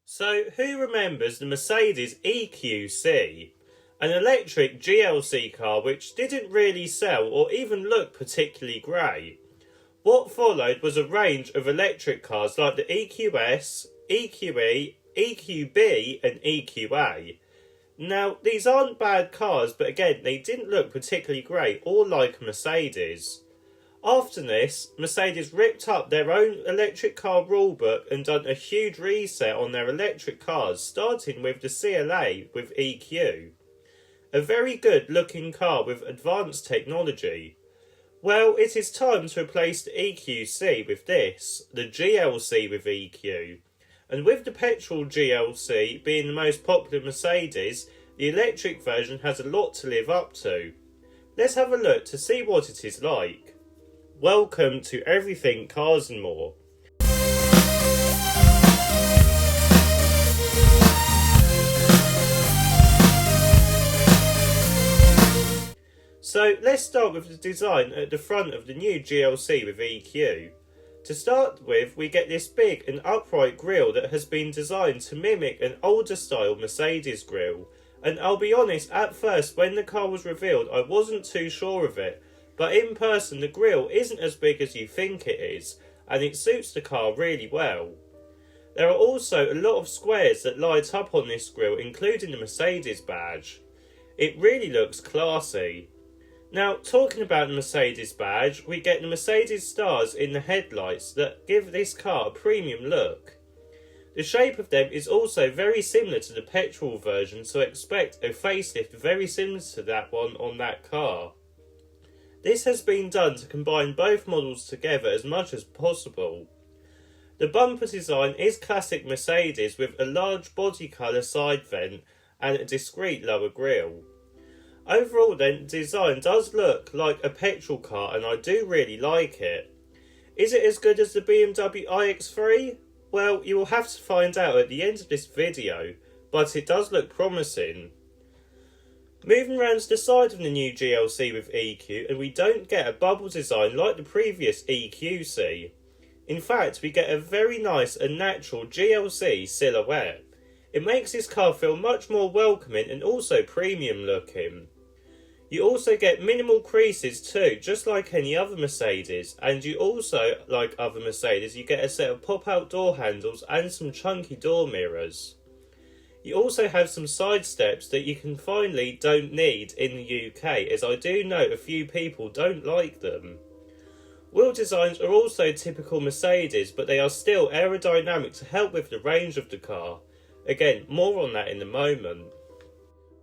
So, who remembers the Mercedes EQC? An electric GLC car which didn't really sell or even look particularly great. What followed was a range of electric cars like the EQS, EQE, EQB and EQA. Now, these aren't bad cars, but again, they didn't look particularly great or like a Mercedes. After this, Mercedes ripped up their own electric car rulebook and done a huge reset on their electric cars, starting with the CLA with EQ. A very good looking car with advanced technology. Well, it is time to replace the EQC with this, the GLC with EQ. And with the petrol GLC being the most popular Mercedes, the electric version has a lot to live up to. Let's have a look to see what it is like. Welcome to Everything Cars and More. So let's start with the design at the front of the new GLC with EQ. To start with, we get this big and upright grille that has been designed to mimic an older style Mercedes grille. And I'll be honest, at first when the car was revealed I wasn't too sure of it. But in person the grille isn't as big as you think it is, and it suits the car really well. There are also a lot of squares that light up on this grille, including the Mercedes badge. It really looks classy. Now, talking about the Mercedes badge, we get the Mercedes stars in the headlights that give this car a premium look. The shape of them is also very similar to the petrol version, so expect a facelift very similar to that one on that car. This has been done to combine both models together as much as possible. The bumper design is classic Mercedes with a large body colour side vent and a discreet lower grille. Overall then, the design does look like a petrol car and I do really like it. Is it as good as the BMW iX3? Well, you will have to find out at the end of this video, but it does look promising. Moving around to the side of the new GLC with EQ, and we don't get a bubble design like the previous EQC. In fact, we get a very nice and natural GLC silhouette. It makes this car feel much more welcoming and also premium looking. You also get minimal creases too, just like any other Mercedes, and you also, like other Mercedes, you get a set of pop-out door handles and some chunky door mirrors. You also have some side steps that you can finally don't need in the UK, as I do know a few people don't like them. Wheel designs are also typical Mercedes, but they are still aerodynamic to help with the range of the car. Again, more on that in a moment.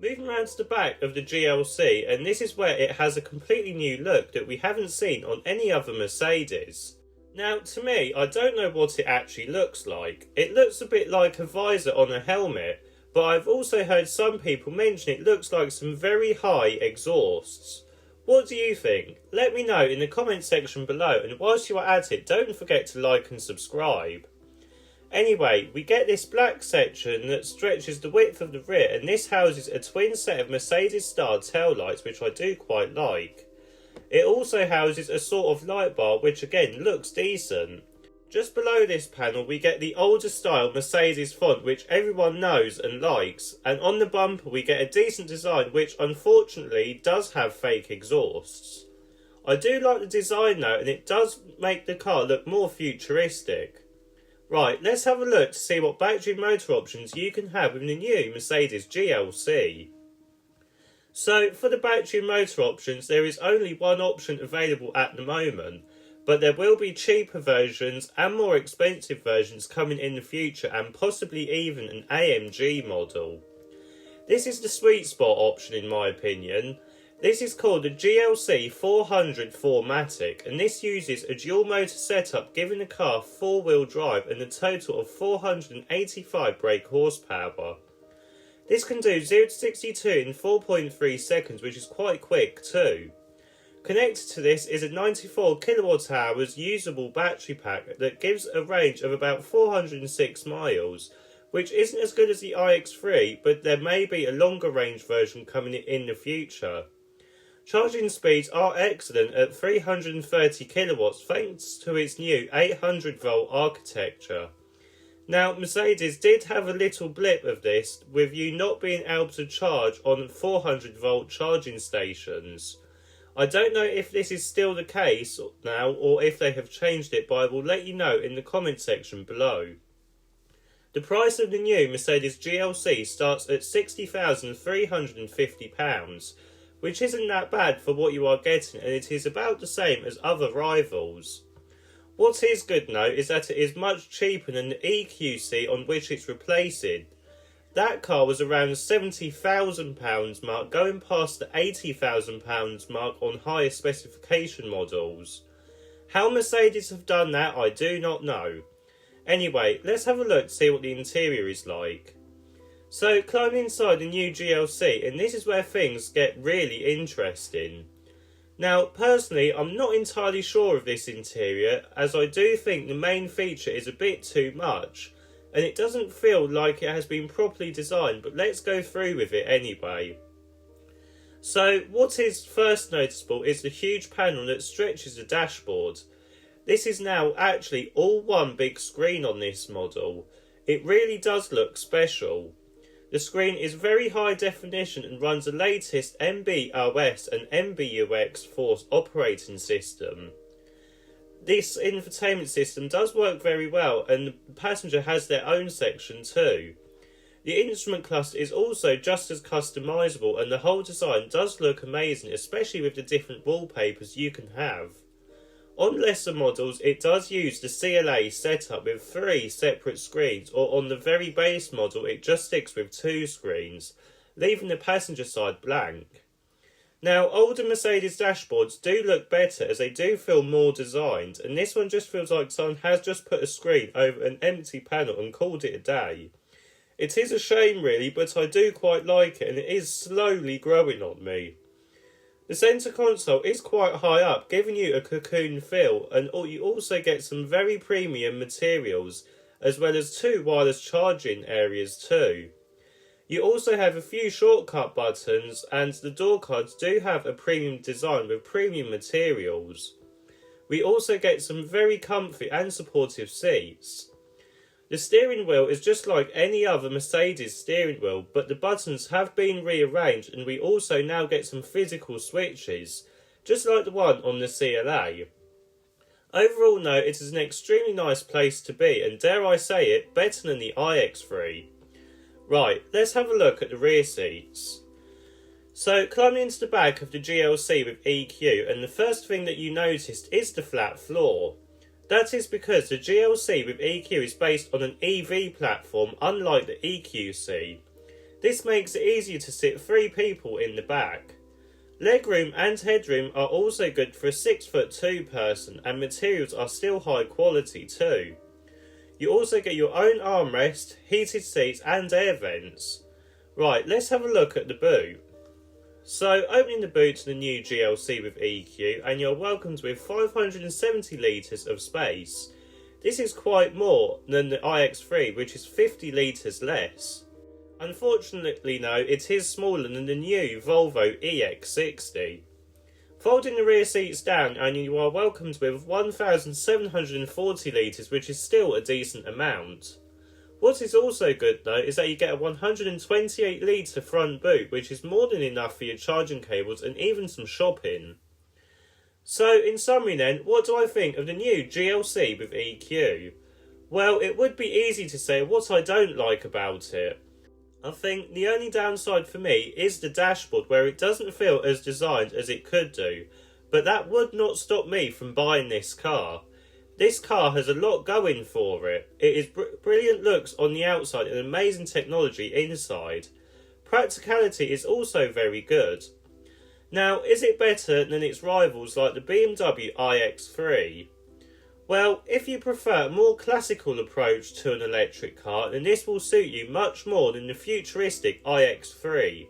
Moving around to the back of the GLC, and this is where it has a completely new look that we haven't seen on any other Mercedes. Now, to me, I don't know what it actually looks like. It looks a bit like a visor on a helmet, but I've also heard some people mention it looks like some very high exhausts. What do you think? Let me know in the comment section below, and whilst you are at it, don't forget to like and subscribe. Anyway, we get this black section that stretches the width of the rear, and this houses a twin set of Mercedes star taillights, which I do quite like. It also houses a sort of light bar, which again looks decent. Just below this panel we get the older style Mercedes font which everyone knows and likes, and on the bumper we get a decent design which unfortunately does have fake exhausts. I do like the design though, and it does make the car look more futuristic. Right, let's have a look to see what battery motor options you can have with the new Mercedes GLC. So for the battery motor options there is only one option available at the moment, but there will be cheaper versions and more expensive versions coming in the future, and possibly even an AMG model. This is the sweet spot option in my opinion. This is called the GLC 400 4MATIC, and this uses a dual motor setup giving the car 4-wheel drive and a total of 485 brake horsepower. This can do 0 to 62 in 4.3 seconds, which is quite quick too. Connected to this is a 94 kWh usable battery pack that gives a range of about 406 miles, which isn't as good as the iX3, but there may be a longer range version coming in the future. Charging speeds are excellent at 330 kilowatts thanks to its new 800 volt architecture. Now, Mercedes did have a little blip of this, with you not being able to charge on 400 volt charging stations. I don't know if this is still the case now, or if they have changed it, but I will let you know in the comment section below. The price of the new Mercedes GLC starts at £60,350, which isn't that bad for what you are getting, and it is about the same as other rivals. What is good though is that it is much cheaper than the EQC on which it's replacing. That car was around the £70,000 mark, going past the £80,000 mark on higher specification models. How Mercedes have done that, I do not know. Anyway, let's have a look to see what the interior is like. So, climbing inside the new GLC, and this is where things get really interesting. Now, personally, I'm not entirely sure of this interior, as I do think the main feature is a bit too much, and it doesn't feel like it has been properly designed, but let's go through with it anyway. So, what is first noticeable is the huge panel that stretches the dashboard. This is now actually all one big screen on this model. It really does look special. The screen is very high definition and runs the latest MB.OS and MBUX Force operating system. This infotainment system does work very well, and the passenger has their own section too. The instrument cluster is also just as customizable, and the whole design does look amazing, especially with the different wallpapers you can have. On lesser models, it does use the CLA setup with 3 separate screens, or on the very base model, it just sticks with 2 screens, leaving the passenger side blank. Now, older Mercedes dashboards do look better as they do feel more designed, and this one just feels like someone has just put a screen over an empty panel and called it a day. It is a shame really, but I do quite like it, and it is slowly growing on me. The centre console is quite high up, giving you a cocoon feel, and you also get some very premium materials, as well as 2 wireless charging areas too. You also have a few shortcut buttons, and the door cards do have a premium design with premium materials. We also get some very comfy and supportive seats. The steering wheel is just like any other Mercedes steering wheel, but the buttons have been rearranged, and we also now get some physical switches, just like the one on the CLA. Overall though, it is an extremely nice place to be, and dare I say it, better than the iX3. Right, let's have a look at the rear seats. So, climbing into the back of the GLC with EQ, and the first thing that you noticed is the flat floor. That is because the GLC with EQ is based on an EV platform, unlike the EQC. This makes it easier to sit 3 people in the back. Legroom and headroom are also good for a 6'2" person, and materials are still high quality too. You also get your own armrest, heated seats and air vents. Right, let's have a look at the boot. So, opening the boot to the new GLC with EQ, and you're welcomed with 570 litres of space. This is quite more than the iX3, which is 50 litres less. Unfortunately though, it is smaller than the new Volvo EX60. Folding the rear seats down, and you are welcomed with 1,740 litres, which is still a decent amount. What is also good though is that you get a 128 litre front boot, which is more than enough for your charging cables and even some shopping. So in summary then, what do I think of the new GLC with EQ? Well, it would be easy to say what I don't like about it. I think the only downside for me is the dashboard, where it doesn't feel as designed as it could do, but that would not stop me from buying this car. This car has a lot going for it. It is brilliant looks on the outside and amazing technology inside. Practicality is also very good. Now, is it better than its rivals like the BMW iX3? Well, if you prefer a more classical approach to an electric car, then this will suit you much more than the futuristic iX3.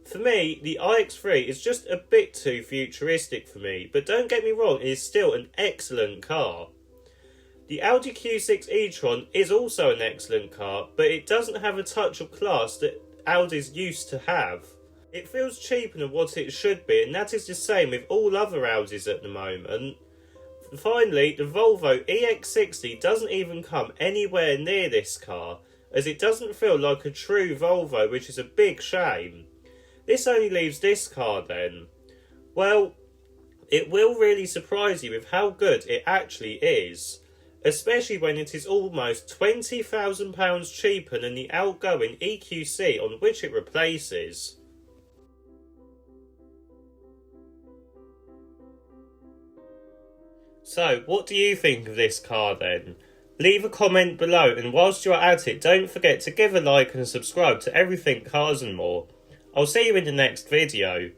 For me, the iX3 is just a bit too futuristic for me, but don't get me wrong, it is still an excellent car. The Audi Q6 e-tron is also an excellent car, but it doesn't have a touch of class that Audis used to have. It feels cheaper than what it should be, and that is the same with all other Audis at the moment. Finally, the Volvo EX60 doesn't even come anywhere near this car, as it doesn't feel like a true Volvo, which is a big shame. This only leaves this car then. Well, it will really surprise you with how good it actually is, especially when it is almost £20,000 cheaper than the outgoing EQC on which it replaces. So, what do you think of this car then? Leave a comment below, and whilst you're at it, don't forget to give a like and subscribe to Everything Cars and More. I'll see you in the next video.